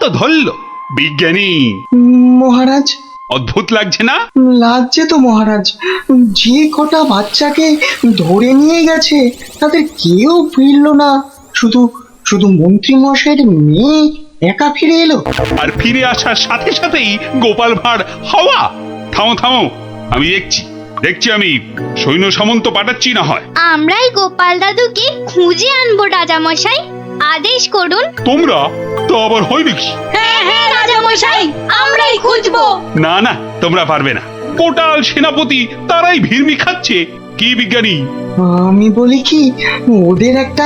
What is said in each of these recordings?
তো ধরল বিজ্ঞানী। মহারাজ, অদ্ভুত লাগছে না? লাগছে তো মহারাজ। যে কটা বাচ্চাকে ধরে নিয়ে গেছে তাদের কেউ ফিরলো না, শুধু শুধু মন্ত্রী মশাইয়ের মেয়ে একা ফিরে এলো। আর ফিরে আসার সাথে সাথেই গোপাল ভাঁড় হাওয়া। থামো থামো, আমি দেখছি দেখছি, আমি সৈন্য সামন্ত পাঠাচ্ছি না হয়। আমরাই গোপাল দাদুকে খুঁজে আনবো রাজামশাই, আদেশ করুন। তোমরা তো আবার হয় নাকি? হ্যাঁ হ্যাঁ রাজামশাই, আমরাই খুঁজবো। না না, তোমরা পারবে না। কোটাল সেনাপতি তারাই ভিড়মি খাচ্ছে। কি বিজ্ঞানী? আমি বলি কি, ওদের একটা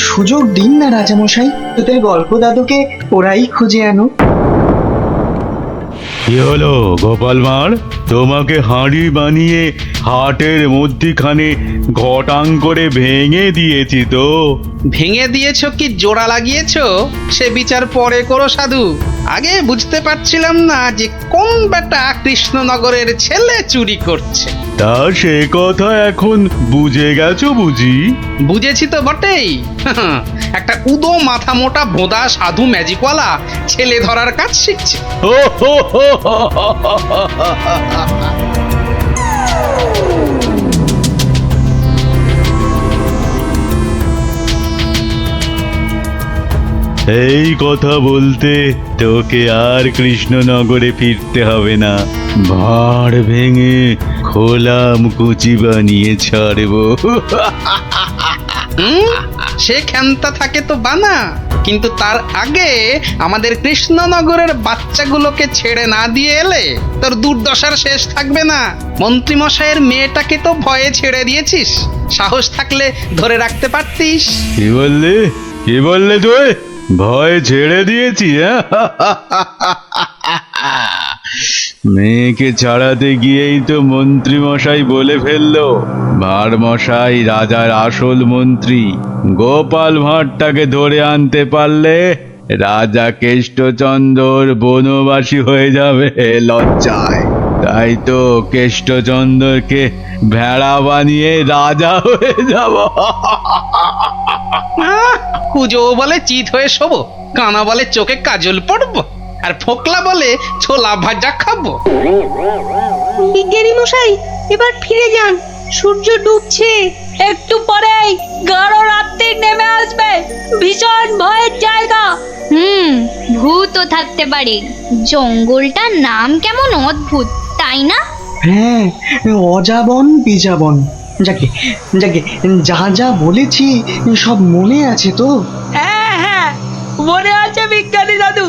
সুযোগ দিন না রাজামশাই, তোদের গল্প দাদুকে ওরাই খুঁজে আনো। কি হলো গোপাল ভাঁড়, তোমাকে হাঁড়ি বানিয়ে হাটের মধ্যিখানে ঘটাং করে ভেঙে দিয়েছি তো? ভেঙে দিয়েছো কি জোড়া লাগিয়েছো সে বিচার পরে করো সাধু। আগে বুঝতে পারছিলাম না যে কোন বেটা কৃষ্ণনগরের ছেলে চুরি করছে। তা সে কথা এখন বুঝে গেছো বুঝি? বুঝেছি তো বটেই। একটা উদো মাথা মোটা ভোদা সাধু ম্যাজিকওয়ালা ছেলে ধরার কাজ শিখছে। ও হো হো হো হো হো হো। এই কথা বলতে তোকে আর কৃষ্ণনগরে ফিরতে হবে না। ভাঁড় ভেঙে খোলাম কুচি বানিয়ে ছাড়বো। সে ক্ষমতা থাকে তো বানা, কিন্তু তার আগে আমাদের কৃষ্ণনগরের বাচ্চাগুলোকে ছেড়ে না দিয়ে এলে তোর দুর্দশার শেষ থাকবে না। মন্ত্রীমশাইয়ের মেয়েটাকে তো ভয়ে ছেড়ে দিয়েছিস, সাহস থাকলে ধরে রাখতে পারতিস। কি বললে, কি বললে তুই? ভয় ছেড়ে দিয়েছি? মেয়েকে ছাড়াতে গিয়েই তো মন্ত্রী মশাই বলে ফেললো ভাঁড় মশাই রাজার আসল মন্ত্রী। গোপাল ভাঁড়টাকে ধরে আনতে পারলে রাজা কেষ্টচন্দ্র বনবাসী হয়ে যাবে লজ্জায়। তাই তো কেষ্টচন্দ্রকে ভেড়া বানিয়ে রাজা হয়ে যাব। পুজো বলে চিত হয়ে শোবো, কানা বলে চোখে কাজল পড়বো, আর ফোকলা বলে ছোলা ভাজা খাবো। বিজ্ঞানী মশাই, এবার ফিরে যান, সূর্য ডুবছে, একটু পরেই গাঢ় রাত্রি নেমে আসবে, ভীষণ ভয়ের জায়গা। ভূতও থাকতে পারে। জঙ্গলটার নাম কেমন অদ্ভুত, তাই না? হ্যাঁ, অজাবন বিজাবন। যাকে যাকে যা যা বলেছি সব মনে আছে তো? হ্যাঁ হ্যাঁ, মনে আছে বিজ্ঞানী দাদু।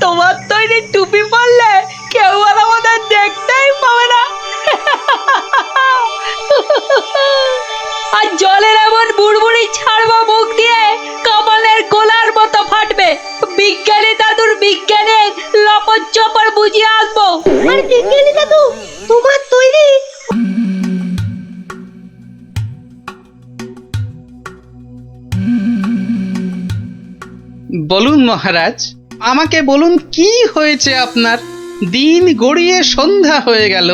তোমার তৈরি টুপি পরলে কেউ আর আমাদের দেখতেই পাবে না। আর জলের এমন বুড়বুড়ি ছাড়বো মুখ দিয়ে, কপালের গোলার মতো ফাটবে। বিজ্ঞানী দাদুর বিজ্ঞানের লপট চপর বুঝিয়ে আসবো। আর বিজ্ঞানী দাদু, তোমার তৈরি বলুন মহারাজ, আমাকে বলুন কি হয়েছে আপনার? দিন গড়িয়ে সন্ধ্যা হয়ে গেল,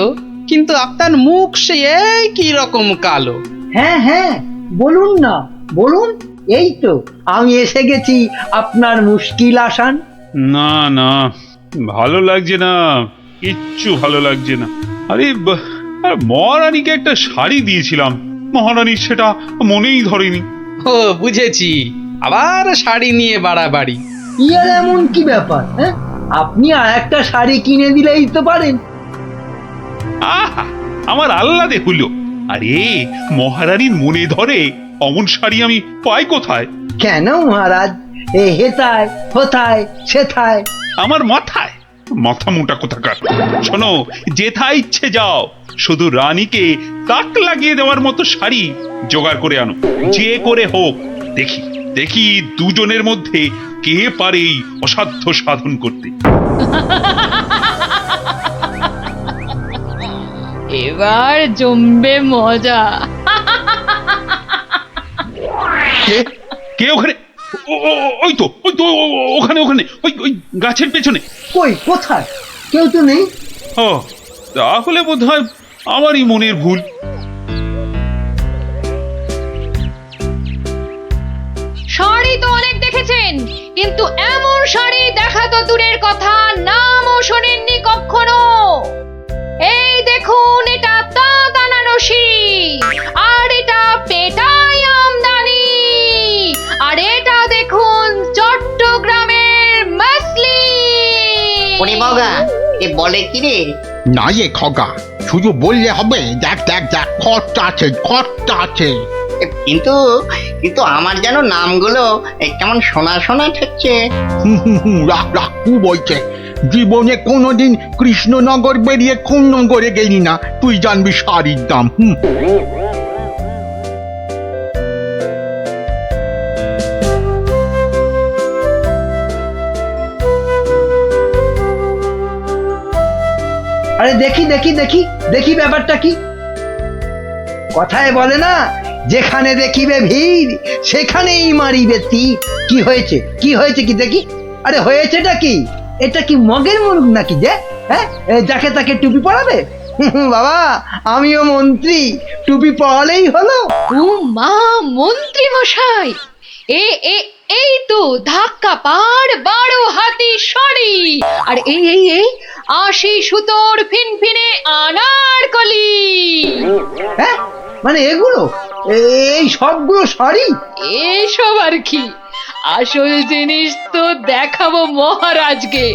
কিন্তু আপনার মুখ সে একই রকম কালো। হ্যাঁ হ্যাঁ, বলুন না বলুন। এই তো আমি এসে গেছি আপনার মুশকিল আসান। না না, ভালো লাগছে না, কিচ্ছু ভালো লাগছে না। আরে মহারানীকে একটা শাড়ি দিয়েছিলাম, মহারানী সেটা মনেই ধরেনি। ও বুঝেছি, আবার শাড়ি নিয়ে বাড়াবাড়ি। ইয়ার এমন কি ব্যাপার? হ্যাঁ, আপনি আর একটা শাড়ি কিনে দিলেই তো পারেন। আহা, আমার আহ্লাদে হলো। আরে মহারানীর মনে ধরে অমন শাড়ি আমি পাই কোথায়? কেন মহারাজ, এ হেথায় হোথায় সেথায়। আমার মাথায় মাথা মোটা কোথাকার। শোনো, যেথায় ইচ্ছে যাও, শুধু রানীকে তাক লাগিয়ে দেওয়ার মতো শাড়ি জোগাড় করে আনো, যে করে হোক। দেখি দেখি দুজনের মধ্যে কে পারে এই অসাধ্য সাধন করতে। এবার জমবে মজা। কে কে ওখানে? ওই তো ওই তো ওখানে ওখানে ওই ওই গাছের পেছনে। কই, কোথায়? কেউ তো নেই। ও, তাহলে বোধহয় আমারই মনের ভুল। শাড়ি তো অনেক দেখে দেখেছেন, কিন্তু এমন শাড়ি দেখা তো দূরের কথা, নামও শোনেননি কখনো। এই দেখুন, এটা তাঁত আনারসি, আর এটা পেটাই আমদানি, আর এটা দেখুন চট্টগ্রামের মাসলিন। ওরে বাবা, এ বলে কি রে? না এ খগা, শুধু বললে হবে? দেখ দেখ দেখ, খরচা আছে, খরচা আছে। কিন্তু কিন্তু আমার যেন নামগুলো কেমন শোনা শোনা ঠেকছে। রাখ রাখ, কু বলছে? জীবনে কোনোদিন কৃষ্ণনগর বেরিয়ে কোন নগরে গেলি না, তুই জানবি শাড়ির দাম। আরে দেখি দেখি দেখি দেখি ব্যাপারটা কি। কথায় বলে না, যেখানে দেখিবে ভিড় সেখানেই মারিবে তীর। কি হয়েছে, কি হয়েছে কি দেখি? আরে হয়েছেটা কি? এটা কি মগের মুরগ নাকি যে হ্যাঁ যাকে তাকে টুপি পরাবে? বাবা, আমিও মন্ত্রী, টুপি পরালেই হলো। ও মা, মন্ত্রী মশাই, এ এ এই তো ধাক্কা পার 12 হাতি শাড়ি, আর এই এই এই 80 সুতোর ফিনফিনে আনারকলি। হ্যাঁ মানে এগুলো, এই সবগুলো শাড়ি? এসব আর কি, আসল জিনিস তো দেখাবো মহারাজকে,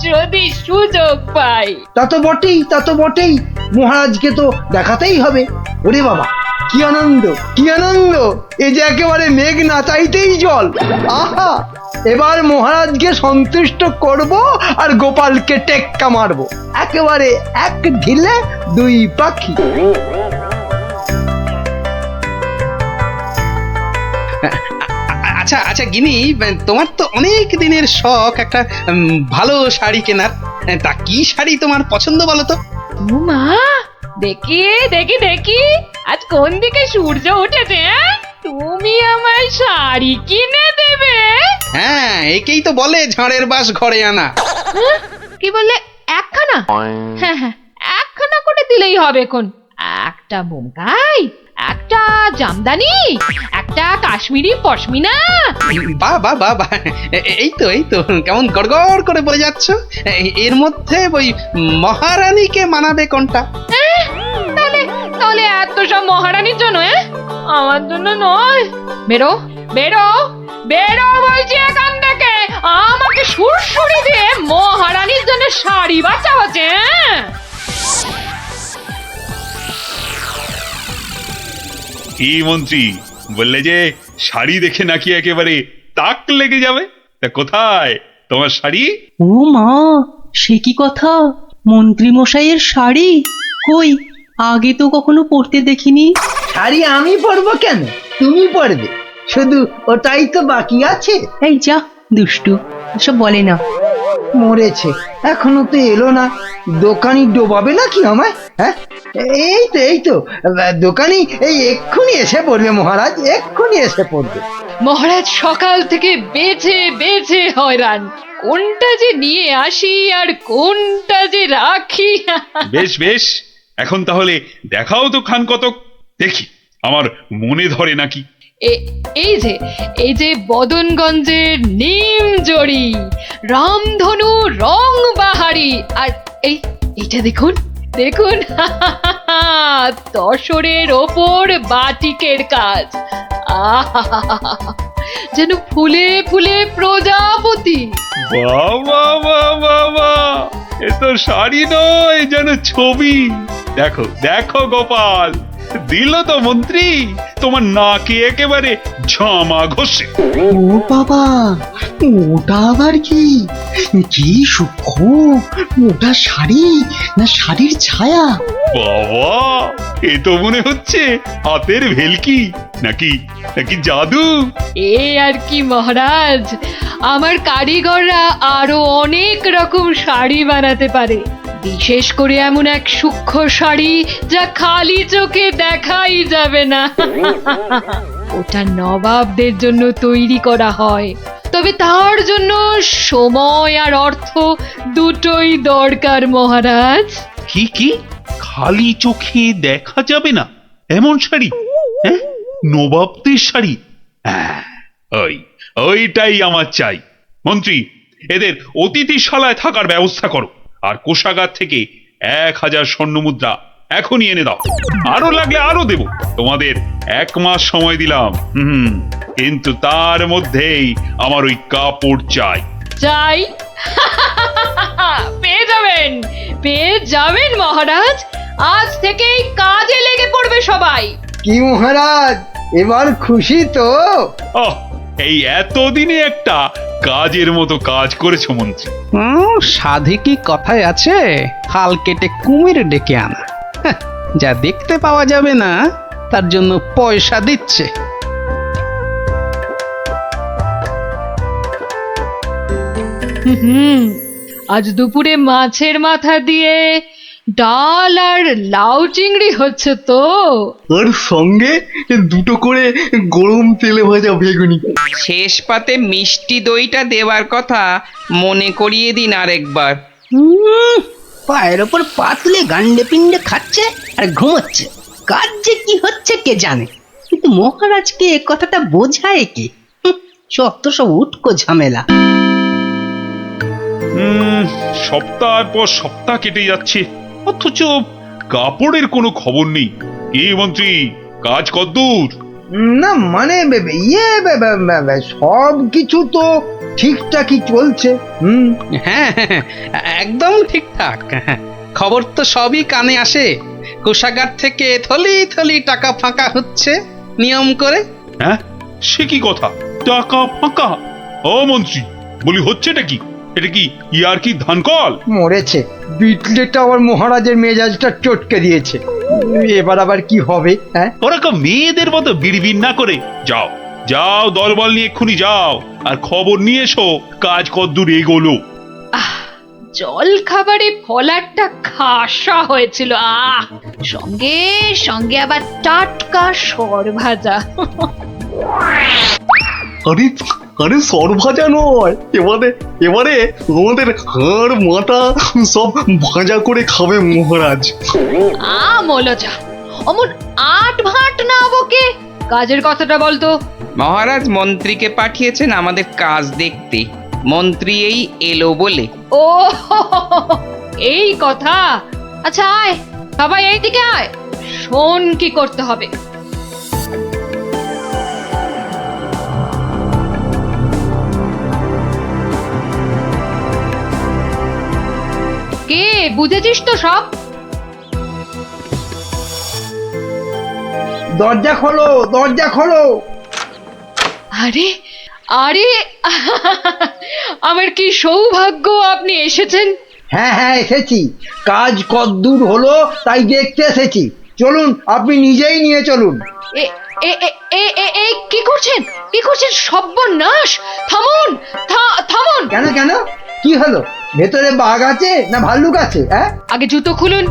যদি সুযোগ পাই। তা তো বটেই, তা তো বটেই, মহারাজকে তো দেখাতেই হবে। ওরে বাবা, কি আনন্দ, কি আনন্দ! এ যে একেবারে মেঘ না চাইতেই জল। আহা, এবার মহারাজকে সন্তুষ্ট করব আর গোপালকে টেক্কা মারবো, একেবারে এক ঢিলে দুই পাখি। আচ্ছা আচ্ছা গিনি, তোমার তো অনেক দিনের শখ একটা ভালো শাড়ি কেনার। তা কি শাড়ি তোমার পছন্দ বলো তো? ও মা, দেখি দেখি দেখি, আজ কোন দিকে সূর্য উঠেছে? তুমি আমায় শাড়ি কিনে দেবে? হ্যাঁ, একেই তো বলে ঝাড়ের বাস ঘরে আনা। কি বললে? একখানা? হ্যাঁ হ্যাঁ, একখানা করে দিলেই হবে। কোন একটা বোমকাই, একটা জামদানি, একটা কাশ্মীরি পশমিনা। বাহ বাহ বাহ বাহ, এই তো কেমন গড়গড় করে বলে যাচ্ছ। এর মধ্যে ওই মহারানীকে মানাবে কোনটা? তাহলে তাহলে এত সব মহারানীর জন্য? আমার জন্য নয়। বেরো বেরো বেরো বলছি এখান থেকে, আমাকে সুরসুরি দিয়ে মহারানীর জন্য শাড়ি বাঁচা হচ্ছে। কি মন্ত্রী, বললে যে শাড়ি দেখে নাকি একেবারে তাক লেগে যাবে? তা কোথায় তোমার শাড়ি? ও মা, সে কি কথা! মন্ত্রী মশাইয়ের শাড়ি কই, আগে তো কখনো পরতে দেখিনি। শাড়ি আমি পরবো কেন, তুমি পরবে। শুধু ওটাই তো বাকি আছে। এই যা দুষ্টু, এসব বলে না। মরেছে, এখনো তো এলো না। দোকানি ডোবাবে নাকি আমায়? হ্যাঁ, এই তো দোকানি এই এক্ষুনি এসে পড়বে মহারাজ, এক্ষুনি এসে পড়বে। মহারাজ সকাল থেকে বেছে বেছে হয়রান, কোনটা যে নিয়ে আসি আর কোনটা যে রাখি। বেশ বেশ, এখন তাহলে দেখাও তো খান কতক, দেখি আমার মনে ধরে নাকি। এই যে বদনগঞ্জের নিম জড়ি, রামধনু রং বাহারি, আর এইটা দেখুন দেখুন, তসরের ওপর বাটিকের কাজ, যেন ফুলে ফুলে প্রজাপতি। বাবা বাবা বাবা, এ তো শাড়ি নয়, যেন ছবি। দেখো দেখো গোপাল, দিল তো মন্ত্রী তোমার নাকে একেবারে ঝামা ঘষে। ও বাবা, ওটা আবার কি? কি সূক্ষ্ম! ওটা শাড়ি না শাড়ির ছায়া? বাবা, এ তো মনে হচ্ছে হাতের ভেলকি, নাকি নাকি জাদু। এ আর কি মহারাজ, আমার কারিগররা আরো অনেক রকম শাড়ি বানাতে পারে, বিশেষ করে এমন এক সূক্ষ্ম শাড়ি যা খালি চোখে দেখাই যাবে না। ওটা নবাবদের জন্য তৈরি করা হয়, তবে তার জন্য সময় আর অর্থ দুটোই দরকার মহারাজ। কি কি খালি চোখে দেখা যাবে না এমন শাড়ি? হ্যাঁ, নবাবদের শাড়ি? হ্যাঁ, ওইটাই আমার চাই। মন্ত্রী, এদের অতিথিশালায় থাকার ব্যবস্থা করো, আর কোষাগার থেকে 1000 স্বর্ণ মুদ্রা এখনই এনে দাও। আরো লাগলে আরো দেব। তোমাদের 1 মাস সময় দিলাম। কিন্তু তার মধ্যেই আমার ওই কাপড় চাই। চাই? পেয়ে যাবেন মহারাজ। আজ থেকেই কাজে লেগে পড়বে সবাই। কি মহারাজ, এবার খুশি তো? এই এতদিনে একটা কাজের মতো কাজ করেছো মন্ত্রী। সাধে কি কথায় আছে, হাল কেটে কুমির ডেকে আনা। যা দেখতে পাওয়া যাবে না তার জন্য পয়সা দিচ্ছে। আজ দুপুরে মাছের মাথা দিয়ে ডাল আর লাউ চিংড়ি হচ্ছে তো। আর সঙ্গে 2টো করে গরম তেলে ভাজা বেগুনি। শেষ পাতে মিষ্টি দইটা দেওয়ার কথা মনে করিয়ে দিন আরেকবার। পায়ের ওপর পাতলে গান্ডে পিণ্ডে খাচ্ছে আর ঘুমোচ্ছে। কাজ যে কি হচ্ছে কে জানে, কিন্তু মহারাজকে এ কথাটা বোঝায় কে? সব উটকো ঝামেলা। সপ্তাহের পর সপ্তাহ কেটে যাচ্ছে, অথচ কাপড়ের কোনো খবর নেই। কি মন্ত্রী, কাজ কদ্দূর? না মানে সব কিছু তো ঠিকঠাকই চলছে। হ্যাঁ, একদম ঠিকঠাক। খবর তো সবই কানে আসে। কোষাগার থেকে থলি থলি টাকা ফাঁকা হচ্ছে নিয়ম করে। হ্যাঁ, সে কি কথা? টাকা ফাঁকা? ও মন্ত্রী, বলি হচ্ছেটা কি? এটা কি ইয়ার কি ধান কল? মরেছে বিটলেটা আবার মহারাজের মেজাজটা চটকে দিয়েছে। এবার আবার কি হবে? হ্যাঁ, ওরকম মেয়েদের মতো বিড়বিড় না করে যাও যাও, দলবল নিয়ে এক্ষুনি যাও আর খবর নিয়ে এসো কাজ কদ্দূর এগোলো। জল খাবারে ফলারটা খাসা হয়েছিল। সঙ্গে সঙ্গে আবার টাটকা সর ভাজা। আরে সর ভাজা নয়, এবারে আমাদের হাড় মাথা সব ভাজা করে খাবে মহারাজ। মলজা, অমন আট ভাট না বকে কাজের কথাটা বলতো। মহারাজ মন্ত্রীকে পাঠিয়েছেন আমাদের কাজ দেখতে। মন্ত্রী এই এলো বলে। ও এই কথা। আচ্ছা আয়, সবাই এইদিকে আয়, শোন কি করতে হবে। কে বুঝেছিস তো সব? দরজা খোলো, দরজা খোলো। আরে আরে আমার কি সৌভাগ্য, আপনি এসেছেন। হ্যাঁ হ্যাঁ এসেছি, কাজ কতদূর হলো তাই দেখতে এসেছি। চলুন, আপনি নিজেই নিয়ে চলুন। কি করছেন, কি করছেন? সর্বনাশ! থামুন, থামুন। কেন কেন, কি হলো? ভেতরে বাঘ আছে না ভাল্লুক আছে? হ্যাঁ, আগে জুতো খুলুন।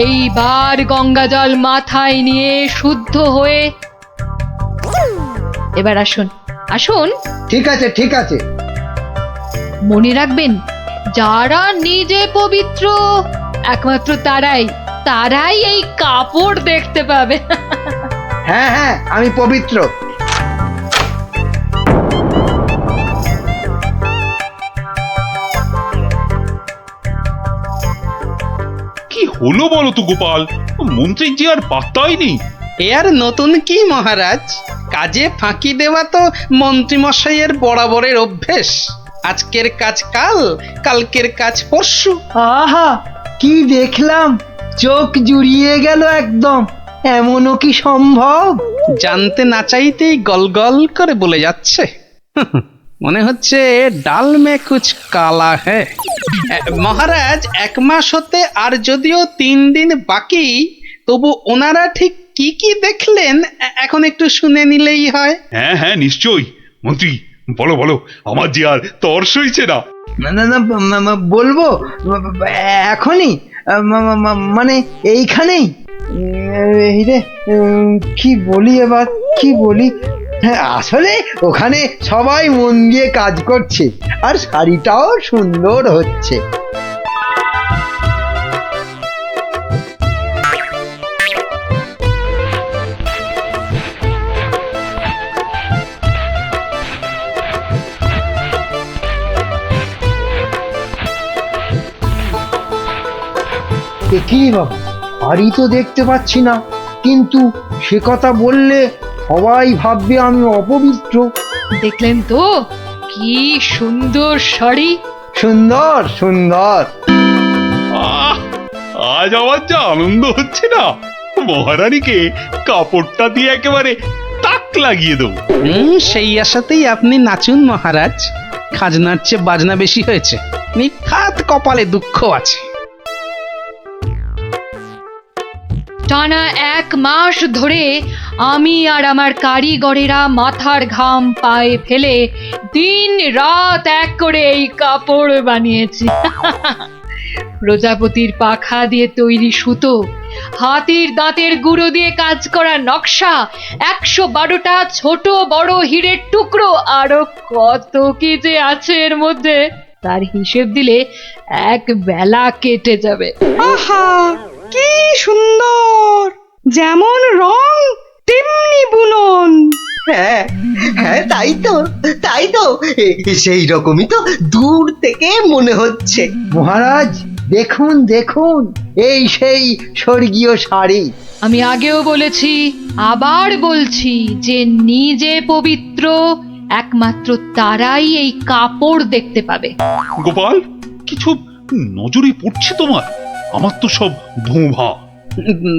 এইবার গঙ্গা জল মাথায় নিয়ে শুদ্ধ হয়ে এবার আসুন, আসুন। ঠিক আছে ঠিক আছে। মনে রাখবেন, যারা নিজে পবিত্র একমাত্র তারাই এই কাপড় দেখতে পাবে। হ্যাঁ হ্যাঁ, আমি পবিত্র। কি হলো বলো তো গোপাল, মন্ত্রীর যে আর পাত্তাই নেই। এ আর নতুন কি মহারাজ, কাজে ফাঁকি দেওয়া তো মন্ত্রীমশাইয়ের বরাবরের অভ্যেস। আজকের কাজ কাল, কালকের কাজ পরশু। আহা, কি দেখলাম, চোখ জুড়িয়ে গেল একদম। এমনও কি সম্ভব? জানতে না চাইতেই গল করে বলে যাচ্ছে। মনে হচ্ছে ডাল মে কুছ কালা হ্যায়। মহারাজ, 1 মাস হতে আর যদিও 3 দিন বাকি, তবু ওনারা ঠিক কি কি দেখলেন এখন একটু শুনে নিলেই হয়। হ্যাঁ হ্যাঁ নিশ্চয়ই। মন্ত্রী বলো বলো, আমার যে আর তর সইছে না। না না না, বলবো এখনই, মানে এইখানেই। এই রে, কি বলি এবার, কি বলি? আসলে ওখানে সবাই মন দিয়ে কাজ করছে আর শাড়িটাও সুন্দর হচ্ছে। কি বাবা, শাড়ি তো দেখতে পাচ্ছি না, কিন্তু সে কথা বললে সবাই ভাববে আমি অপবিত্র। দেখলেন তো কি সুন্দর শাড়ি। সুন্দর সুন্দর। আহ, আজ আমার যা আনন্দ হচ্ছে না, মহারানীকে কাপড়টা দিয়ে একেবারে তাক লাগিয়ে দেবো। সেই আশাতেই আপনি নাচুন মহারাজ। খাজনার চেয়ে বাজনা বেশি হয়েছে, নিখাত কপালে দুঃখ আছে। টানা 1 মাস ধরে আমি আর আমার কারিগরেরা মাথার ঘাম পায়ে ফেলে দিন রাত এক করে এই কাপড় বানিয়েছি। প্রজাপতির পাখা দিয়ে তৈরি সুতো, হাতির দাঁতের গুঁড়ো দিয়ে কাজ করা নকশা, 112টা ছোট বড় হীরের টুকরো, আরো কত কি যে আছে এর মধ্যে, তার হিসেব দিলে এক বেলা কেটে যাবে। আহা কি সুন্দর, যেমন রং তেমনি বুনন। হ্যাঁ হ্যাঁ, তাই তো সেই রকমই তো দূর থেকে মনে হচ্ছে। মহারাজ দেখুন দেখুন, এই সেই স্বর্গীয় শাড়ি। আমি আগেও বলেছি, আবার বলছি যে নিজে পবিত্র একমাত্র তারাই এই কাপড় দেখতে পাবে। গোপাল, কিছু নজরে পড়ছে তোমার? আমার তো সব ভোঁভা।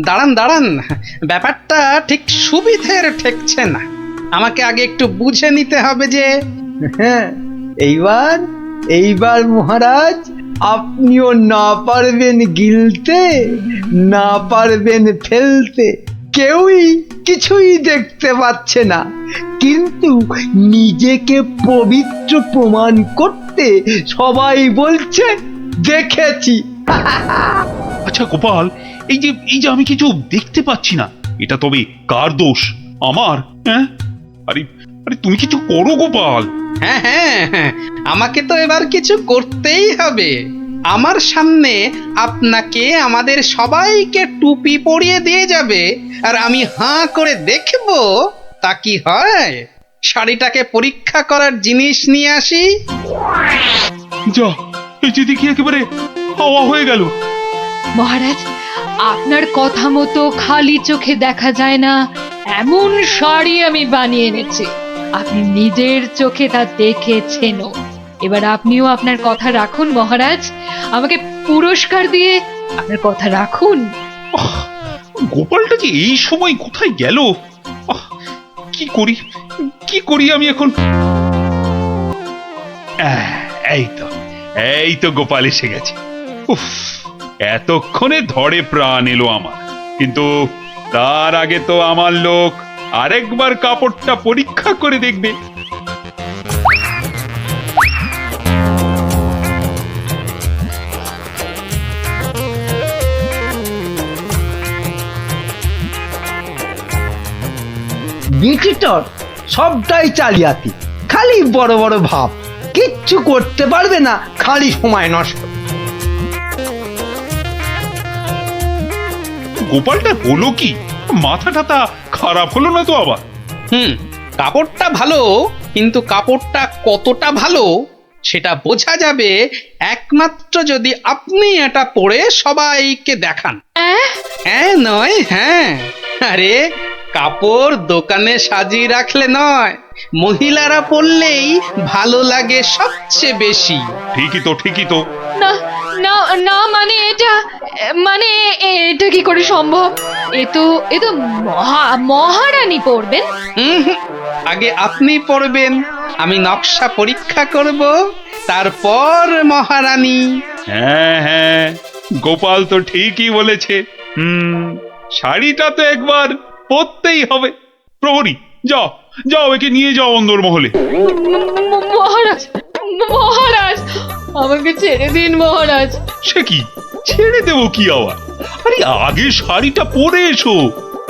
দাঁড়ান দাঁড়ান, ব্যাপারটা ঠিক সুবিধের ঠেকছে না। আমাকে আগে একটু বুঝে নিতে হবে যে। হ্যাঁ, এইবার মহারাজ আপনিও না পারবেন গিলতে, না পারবেন ফেলতে, কেউই কিছুই দেখতে পাচ্ছে না, কিন্তু নিজেকে পবিত্র প্রমাণ করতে সবাই বলছে দেখেছি। আচ্ছা গোপাল, এই যে আমি কিছু দেখতে পাচ্ছি না, এটা তবে কার দোষ? আমার? হ্যাঁ, আরে আরে তুমি কিছু করো গোপাল। হ্যাঁ হ্যাঁ হ্যাঁ, আমাকে তো এবার কিছু করতেই হবে। আমার সামনে আপনাকে আমাদের সবাইকে টুপি পরিয়ে দিয়ে যাবে, আর আমি হাঁ করে দেখব তা কি হয়। শাড়িটাকে পরীক্ষা করার জিনিস নিয়ে আসি। যা, এই যে দেখি একেবারে হাওয়া হয়ে গেল। মহারাজ, আপনার কথা মতো খালি চোখে দেখা যায় না এমন শাড়ি আমি বানিয়ে এনেছি। আপনি নিজের চোখে তা দেখেছেনও। এবার আপনিও আপনার কথা রাখুন মহারাজ, আমাকে পুরস্কার দিয়ে আপনার কথা রাখুন। আহ, গোপালটা যে এই সময় কোথায় গেল? আহ, কি করি আমি এখন? এই তো গোপাল এসে গেছে। উফ, এতক্ষণে ধরে প্রাণ এলো আমার। কিন্তু তার আগে তো আমার লোক আরেকবার কাপড়টা পরীক্ষা করে দেখবে। বিচিটর সবটাই চালিয়াতি, খালি বড় বড় ভাব, কিচ্ছু করতে পারবে না, খালি সময় নষ্ট। গোপালটা হলো কি? মাথা টাথা খারাপ হলো না তো আবার? কাপড়টা ভালো, কিন্তু কাপড়টা কতটা ভালো সেটা বোঝা যাবে একমাত্র যদি আপনি এটা পরে সবাইকে দেখান। হ্যাঁ নয়, হ্যাঁ। আরে কাপড় দোকানে সাজিয়ে রাখলে নয়, মহিলারা পরলেই ভালো লাগে সবচেয়ে বেশি। ঠিকই তো। না না না, মানে এটা কি করে সম্ভব? এ তো মহারানী পড়বেন। আগে আপনি পড়বেন, আমি নকশা পরীক্ষা করব, তারপর মহারানী। হ্যাঁ, গোপাল তো ঠিকই বলেছে। শাড়িটা তো একবার পরতেই হবে। প্রহরী, যাও একে নিয়ে যাও অন্দরমহলে। মহারাজ, আমাকে ছেড়ে দিন মহারাজ। সে কি, ছেড়ে দেবো কি আবার? আরে আগে শাড়িটা পরে এসো,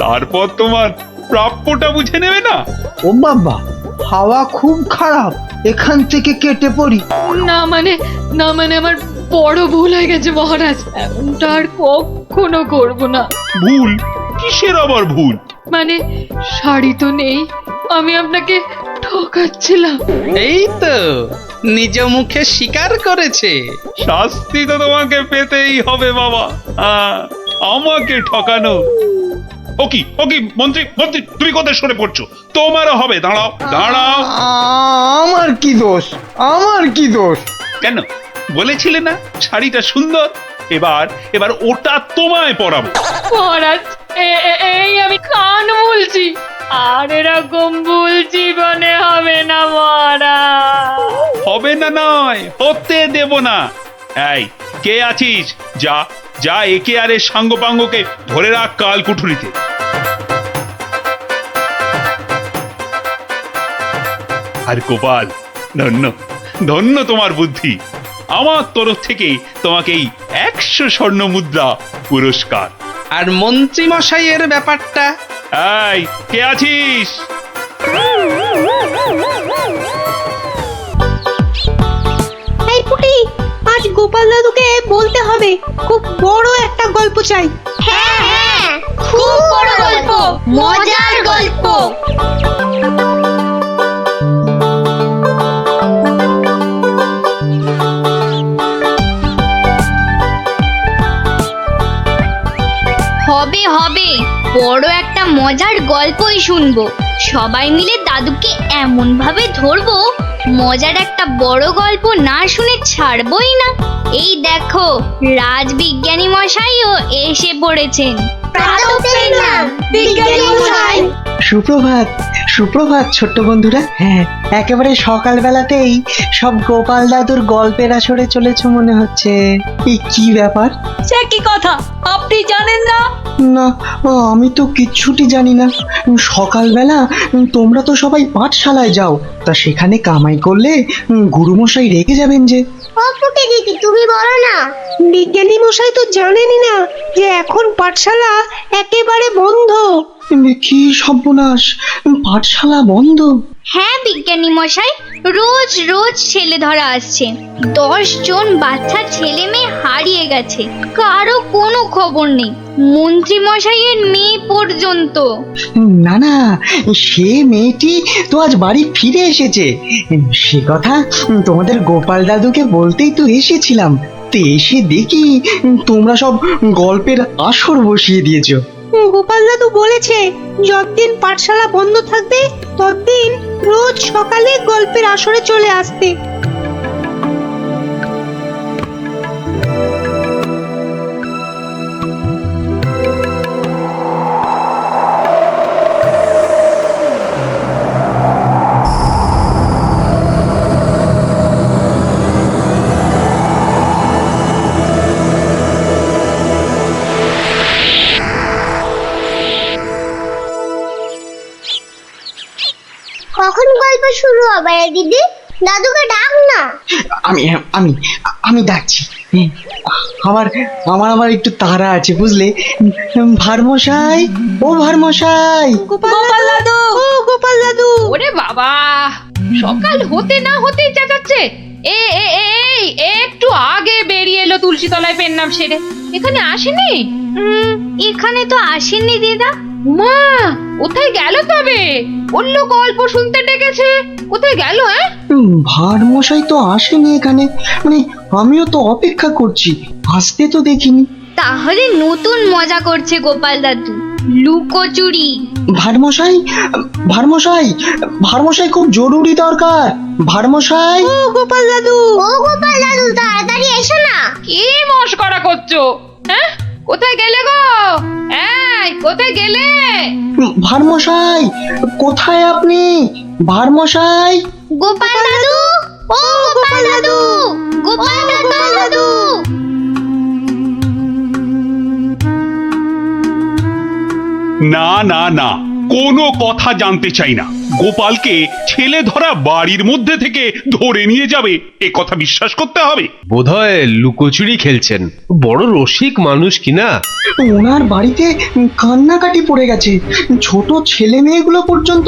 তারপর তোমার প্রাপ্যটা বুঝে নেবে না? ও বাবা, হাওয়া খুব খারাপ, এখান থেকে কেটে পড়ি। না মানে আমার বড় ভুল হয়ে গেছে মহারাজ, এমনটা আর কখনো করব না। ভুল? কিসের আবার ভুল? মানে শাড়ি তো নেই, আমি আপনাকে ঠকাচ্ছিলাম। এই তো নিজ মুখে স্বীকার করেছে। শাস্তি তো তোমাকে পেতেই হবে বাবা। আমাকে ঠকানো। ওকি ওকি মন্ত্রী মন্ত্রী, তুমি কোথায় সরে পড়ছো? তোমারও হবে, দাঁড়াও দাঁড়াও। আমার কি দোষ, আমার কি দোষ? কেন বলেছিলে না শাড়িটা সুন্দর? এবার এবার ওটা তোমায় পরাবো। মহারাজ, এই আমি কান বলছি, আর এরকম ভুল জীবনে হবে না মহারাজ। হবে না নয়, হতে দেব না। এই কে আছিস? যা যা, একে আর এর সাঙ্গপাঙ্গকে ধরে রাখ কাল কুঠুরিতে। আর গোপাল, ধন্য ধন্য তোমার বুদ্ধি। আমার তরফ থেকে তোমাকে এই 100 স্বর্ণ মুদ্রা পুরস্কার। আর মন্ত্রী মশাইয়ের ব্যাপারটা? এই কে আছিস? এই পুটি, আজ গোপাল দাদুকে বলতে হবে, খুব বড় একটা গল্প চাই। হ্যাঁ হ্যাঁ, খুব বড় গল্প, মজার গল্প। হবে হবে, বড় একটা মজার গল্পই শুনবো। সবাই মিলে দাদুকে এমন ভাবে ধরবো, মজার একটা বড় গল্প না শুনে ছাড়বই না। এই দেখো, রাজবিজ্ঞানী মশাইও এসে পড়েছেন। সুপ্রভাত, সুপ্রভাত ছোট্ট বন্ধুরা। হ্যাঁ, একেবারে সকালবেলাতেই সব গোপাল দাদুর গল্পের আসরে চলেছে মনে হচ্ছে। এই কি ব্যাপার? সে কি কথা, আপনি জানেন না? না, আমি তো কিচ্ছুটি জানি না। সকালবেলা তোমরা তো সবাই পাঠশালায় যাও, তা সেখানে কামাই করলে গুরুমশাই রেগে যাবেন যে। দিদি তুমি বলো না। বিজ্ঞানী মশাই তো জানেনই না যে এখন পাঠশালা একেবারে বন্ধ। কি সর্বনাশ, পাঠশালা বন্ধ? হ্যাঁ বিজ্ঞানী মশাই, রোজ রোজ ছেলে ধরা আসছে। 10 জন বাচ্চা ছেলে মেয়ে হারিয়ে গেছে, কারো কোনো খবর নেই, মন্ত্রী মশাইয়ের মেয়ে পর্যন্ত। না না, সে মেয়েটি তো আজ বাড়ি ফিরে এসেছে। সে কথা তোমাদের গোপাল দাদুকে বলতেই তো এসেছিলাম। তো এসে দেখি তোমরা সব গল্পের আসর বসিয়ে দিয়েছো। গোপাল দাদু বলেছে যতদিন পাঠশালা বন্ধ থাকবে ততদিন রোজ সকালে গল্পের আসরে চলে আসতে। কখন গল্প শুরু হবে দিদি? দাদুকে ডাক না। আমি আমি আমি ডাকছি। আমার আমার আমার একটু তাড়া আছে বুঝলে। ভারমশাই, ও ভারমশাই। গোপাল দাদু, ও গোপাল দাদু। ওরে বাবা, সকাল হতে না হতেই চেঁচাচ্ছে। এই একটু আগে বেরিয়ে এলো তুলসী তলায় পেন নাম সেরে, এখানে আসেনি? এখানে তো আসেননি দিদা। মা কোথায় গেল তবে? অন্য গল্প শুনতে ডেকেছে, কোথায় গেল? ভারমশাই তো আসেনি এখানে, মানে আমিও তো অপেক্ষা করছি, আসতে তো দেখিনি। তাহলে নতুন মজা করছে গোপাল দাদু, লুকোচুরি। ভারমশাই, ভারমশাই, ভারমশাই খুব জরুরি দরকার। ভারমশাই, ও গোপাল দাদু, ও গোপাল দাদু তাড়াতাড়ি এসো না। কি মস্করা করছো? হ্যাঁ, কোথায় গেলে গো? এই কোথায় গেলে? ভারমশাই কোথায় আপনি? ভারমশাই, গোপাল দাদু, ও গোপাল দাদু, গোপাল দাদু। না না না, কোনো কথা জানতে চাই না। গোপালকে ছেলে ধরা বাড়ির মধ্যে থেকে ধরে নিয়ে যাবে, এ কথা বিশ্বাস করতে হবে? বোধহয় লুকোচুরি খেলছেন, বড় রসিক মানুষ কিনা। ওনার বাড়িতে কান্নাকাটি পড়ে গেছে, ছোট ছেলে মেয়েগুলো পর্যন্ত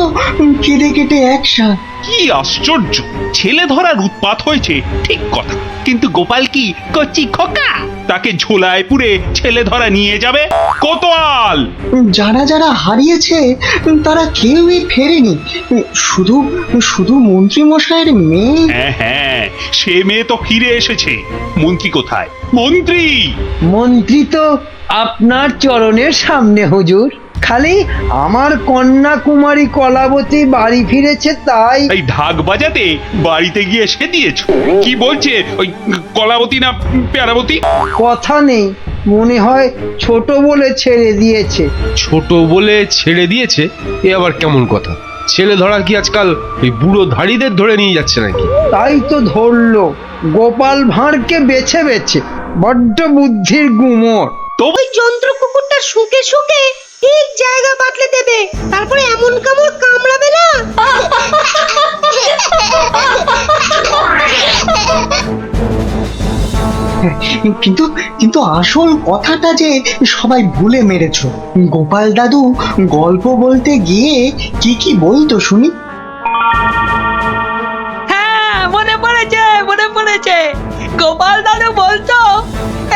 কেঁদে কেটে একসাথ। কি আশ্চর্য, ছেলে ধরার উৎপাত হয়েছে ঠিক কথা, কিন্তু গোপাল কি কচি খোকা, তাকে ঝোলায় পুরে ছেলে ধরা নিয়ে যাবে? কোতোয়াল! যারা যারা হারিয়েছে তারা কেউই ফেরেনি, শুধু শুধু মন্ত্রী মশাইয়ের মেয়ে। হ্যাঁ হ্যাঁ, সে মেয়ে তো ফিরে এসেছে। মন্ত্রী কোথায়? মন্ত্রী! মন্ত্রী তো আপনার চরণের সামনে হুজুর। খালি আমার কন্যা কুমারী কলাবতী বাড়ি ফিরেছে তাই। এই ঢাক বাজাতে বাড়িতে গিয়ে সে দিয়েছ? কি বলছে ওই কলাবতী না প্যারাবতী? কথা নেই, মনে হয় ছোট বলে ছেড়ে দিয়েছে। ছোট বলে ছেড়ে দিয়েছে? এ আবার কেমন কথা? ছেলে ধরা কি আজকাল ওই বুড়ো ধাড়িদের ধরে নিয়ে যাচ্ছে নাকি? তাই তো ধরলো গোপাল ভাঁড়কে বেছে বেছে। বড্ড বুদ্ধির গুমর। ওই যন্ত্র কুকুরটা শুকে শুকে ঠিক জায়গা বাতলে দেবে, তারপরে এমন কামড় কামড়াবে না। কিন্তু কিন্তু আসল কথাটা যে সবাই ভুলে মেরেছ। গোপাল দাদু গল্প বলতে গিয়ে কি কি বলতো শুনি। হ্যাঁ, মনে পড়েছে। গোপাল দাদু বলতো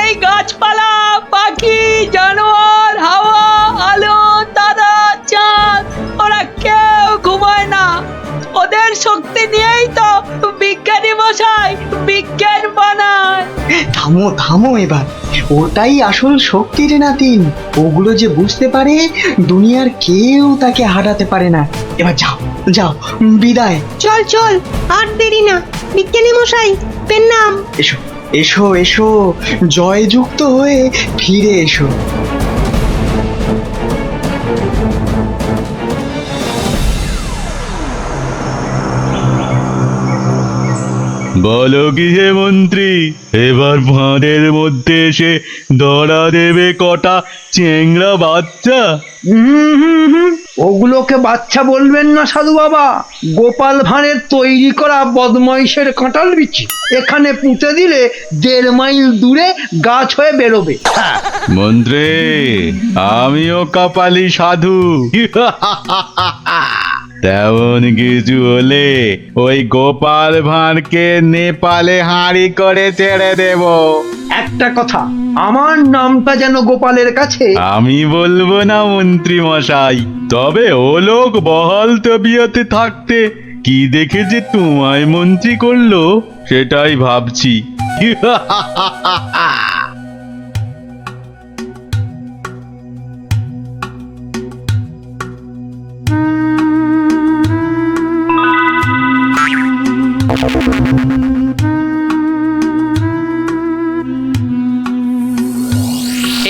এই গাছপালা, পাখি, জানোয়ার, হাওয়া, আলো, তারা, চাঁদ, ওরা কেউ ঘুমায় না। ওদের শক্তি নিয়েই তো বিজ্ঞানী মশাই বিজ্ঞান বানায়। থামো থামো এবার, ওটাই আসল শক্তির নাতিন। ওগুলো যে বুঝতে পারে দুনিয়ার কেউ তাকে হারাতে পারে না। এবার যাও যাও, বিদায়। চল আর দেরি না, বিজ্ঞানী মশাই পেন নাম। এসো এসো এসো, জয়যুক্ত হয়ে ফিরে এসো। বলো কি হে মন্ত্রী, এবার ভাঁড়ের মধ্যে এসে ধরা দেবে কটা চেংড়া বাচ্চা? ওগুলোকে বাচ্চা বলবেন না সাধু বাবা। গোপাল ভাঁড়ের তৈরি করা বদমাইশের কাঁঠাল বিচি। এখানে পুঁতে দিলে 1.5 মাইল দূরে গাছ হয়ে বেরোবে। মন্ত্রী, আমিও কপালি সাধু। তেমন কিছু হলে ওই গোপাল ভাঁড়কে নেপালে হাঁড়ি করে ছেড়ে দেব। একটা কথা, আমার নামটা যেন গোপালের কাছে। আমি বলবো না মন্ত্রী মশাই, তবে ও লোক বহাল তবিয়তে থাকতে কি দেখে যে তোমায় মন্ত্রী করলো সেটাই ভাবছি।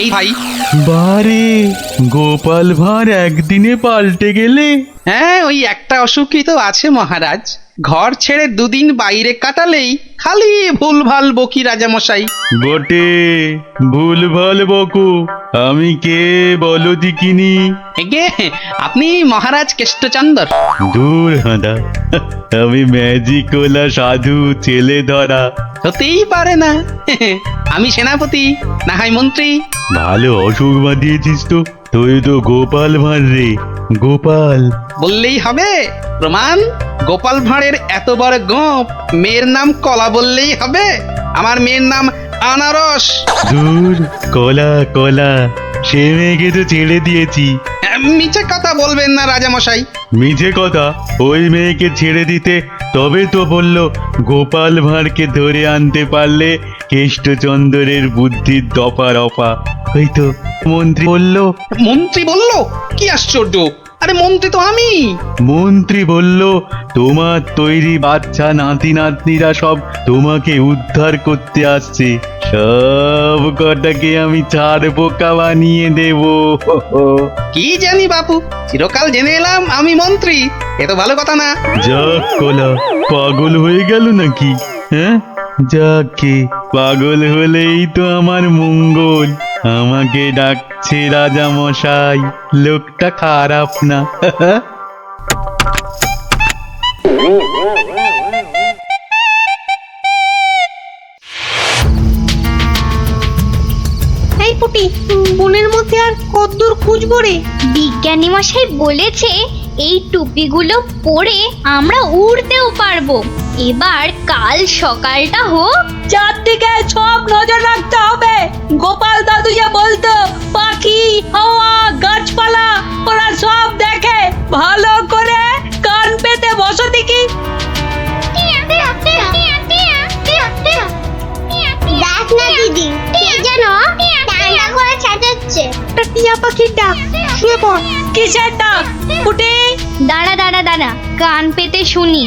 এই ভাই, বারে গোপাল ভাঁড় একদিনে পাল্টে গেলে। হ্যাঁ, ওই একটা অসুখই তো আছে মহারাজ। ঘর ছেড়ে 2 দিন বাইরে কাটালেই খালি ভুলভাল বকি রাজামশাই। বটে, ভুলভাল বকু। আমি কে বলো দিকিনি? এগে আপনি মহারাজ কেষ্টচন্দর। দূর হাঁদা, আমি ম্যাজিকওয়ালা সাধু ছেলে ধরা। হতেই পারে না। আমি সেনাপতি, না হয় মন্ত্রী। ভালো অসুখ বাঁধিয়েছিস তো। তুই তো গোপাল ভাঁড় রে, গোপাল। বললেই হবে? প্রমাণ? গোপাল ভাঁড়ের এত বড় গোপ, মেয়ের নাম কলা বললেই হবে? আমার মেয়ের নাম আনারস। দূর, কলা কলা, সে মেয়েকে তো ছেড়ে দিয়েছি। মিছে কথা বলবেন না রাজামশাই। মিছে কথা? ওই মেয়েকে ছেড়ে দিতে তবে তো বলল গোপাল ভাঁড়কে ধরে আনতে পারলে কেষ্টচন্দ্রের বুদ্ধির দফা রফা। ওই তো মন্ত্রী বলল। মন্ত্রী বলল? কি আশ্চর্য! আরে মন্ত্রী তো আমি। মন্ত্রী বলল তোমার তৈরি বাচ্চা নাতি নাতনিরা সব তোমাকে উদ্ধার করতে আসছে। সব কটাকে আমি ছাড় পোকা বানিয়ে দেব। কি জানি বাপু, চিরকাল জেনে এলাম আমি মন্ত্রী। এ তো ভালো কথা না। যাক কলা, পাগল হয়ে গেল নাকি? হ্যাঁ, যাকে পাগল হলেই তো আমার মঙ্গল। আমাকে ডাকছে রাজা মশাই, লোকটা খারাপ না। এই পুটি, বনের মধ্যে আর কতদূর খুঁজবো রে? বিজ্ঞানী মশাই বলেছে এই টুপিগুলো পরে আমরা উড়তেও পারবো। এবার কাল সকালটা হোক। চারদিকে সব নজর রাখতে হবে। গোপাল দাদু যে বলতো পাখি, হাওয়া, গাছপালা ওরা সব দেখে। ভালো করে কান পেতে বসো দেখি। দেখ না দিদি, কে যেন ডান্ডা করে চেঁচাচ্ছে। টিয়া পাখির ডাক। শুয়ে পড়। কিসের ডাক? উঠে দাঁড়া দাঁড়া দাঁড়া, কান পেতে শুনি।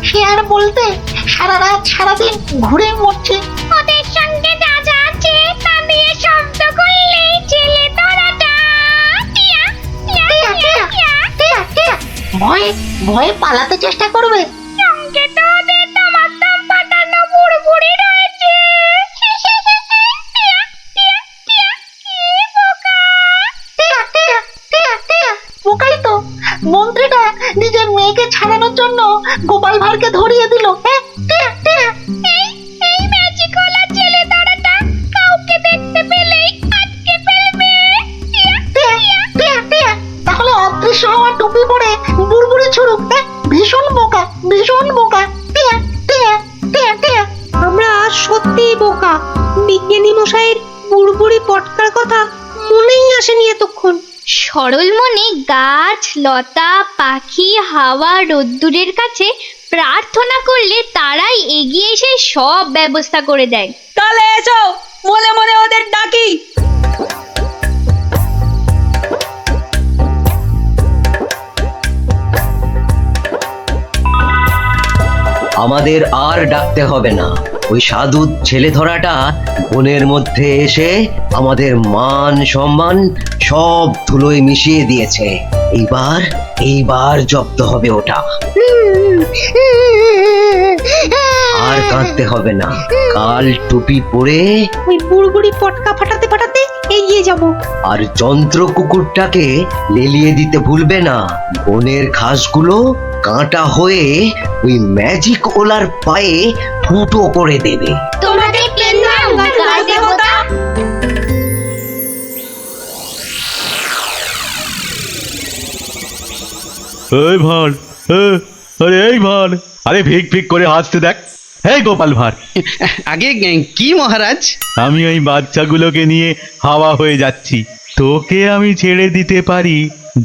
সে আর বলতে, সারা রাত সারাদিন ঘুরে মরছে। ওদের সঙ্গে যা যা আছে তা দিয়ে শব্দ করলেই ছেলে তোরাটা ভয়ে ভয়ে পালাতে চেষ্টা করবে। সঙ্গে তো ওদের তোমার পাঠানো বুড়বুড়ি রয়েছে। বোকাই তো, মন্ত্রীটা নিজের মেয়েকে ছাড়ানোর জন্য গোপাল ভাঁড়কে ধরিয়ে দিল। এই ম্যাজিকওয়ালা ছেলে তোরাটা কাউকে দেখতে পেলেই আটকে ফেলবে। তাহলে অদৃশ্য হওয়া টুপি পরে বুড়বুড়ি ছুড়ুক। ভীষণ বোকা, ভীষণ বোকা। আমরা সত্যিই বোকা। বিজ্ঞানী মশাইয়ের বুড়বুড়ি পটকার কথা মনেই আসেনি এতক্ষণ। সরল মনে গাছ, লতা, পাখি, হাওয়া, রোদ্দুরের কাছে প্রার্থনা করলে তারাই এগিয়ে এসে সব ব্যবস্থা করে দেয়। তাহলে এসো, মনে মনে ওদের ডাকি। আমাদের আর ডাকতে হবে না। ওই সাধু ছেলে ধরাটা বনের মধ্যে এসে আমাদের মান সম্মান সব ধুলোয় মিশিয়ে দিয়েছে। এইবার জব্দ হবে ওটা। আর কাঁদতে হবে না। কাল টুপি পরে ওই বুড়বুড়ি পটকা ফাটাতে ফাটাতে এগিয়ে যাব। আর যন্ত্র কুকুরটাকে লেলিয়ে দিতে ভুলবে না। বনের ঘাসগুলো কাঁটা হয়ে ওই ম্যাজিক ওলার পায়ে ফুটো করে দেবে। তোমাদের প্রণাম গাছ দেবতা। এই ভাঁড়, আরে এই ভাঁড়, আরে ভিক ভিক করে হাসতে দেখ। এই গোপাল ভাঁড়, আগে কি মহারাজ? আমি ওই বাচ্চাগুলোকে নিয়ে হাওয়া হয়ে যাচ্ছি। তোকে আমি ছেড়ে দিতে পারি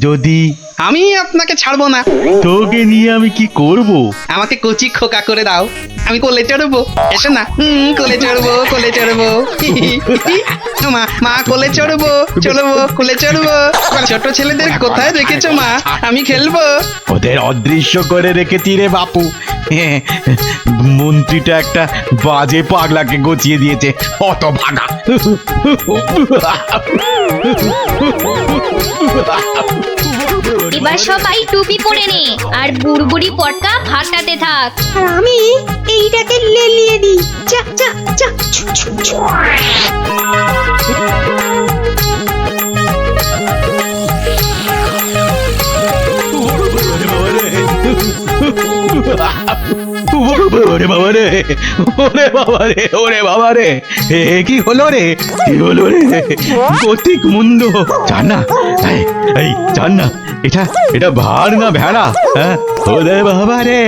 যদি। আমি আপনাকে ছাড়বো না। তোকে নিয়ে আমি কি করব? আমাকে কচি খোকা করে দাও, আমি কোলে চড়বো। এসো না, কোলে চড়বো, কোলে চড়বো। মা কোলে চড়বো, কোলে চড়বো। ছোট ছেলেদের কোথায় রেখেছো মা? আমি খেলবো। ওদের অদৃশ্য করে রেখেছি রে বাপু। মন্ত্রীটা একটা বাজে পাগলাকে গচিয়ে দিয়েছে, অত ভাগা। এবার সবাই টুপি পরে নে আর বুড়বুড়ি পটকা ফাটাতে থাক। আর আমি এইটাকে লেলিয়ে দিই। যা যা যা। ওরে বাবা রে, ওরে বাবা রে, ওরে বাবা রে, কি হলো রে, কি হলো রে? গতিক মুন্ড। জান না, এই জান না, এটা ভার না ভেড়া? হ্যাঁ, ওরে বাবা রে,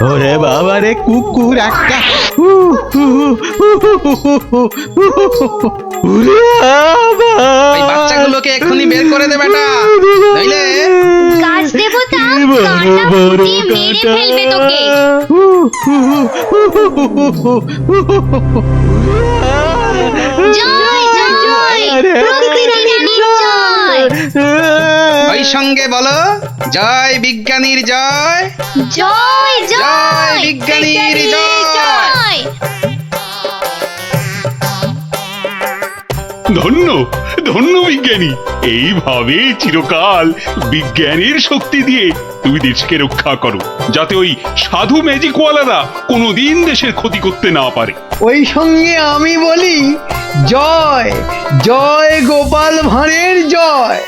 ওরে বাবা রে, কুকুর একটা। ওই বাচ্চাগুলোকে এক্ষুনি বের করে দে বেটা, নইলে গাছ দেবতা কাঁটা ফুটিয়ে মেরে ফেলবে তোকে। জয় জয় প্রকৃতি রানীর জয়। ওই সঙ্গে বলো, জয় বিজ্ঞানীর জয়, জয় জয় বিজ্ঞানীর জয়। ধন্য ধন্য বিজ্ঞানী, এইভাবে চিরকাল বিজ্ঞানের শক্তি দিয়ে তুমি দেশকে রক্ষা করো, যাতে ওই সাধু ম্যাজিকওয়ালারা কোনোদিন দেশের ক্ষতি করতে না পারে। ওই সঙ্গে আমি বলি, জয় জয় গোপাল ভাঁড়ের জয়।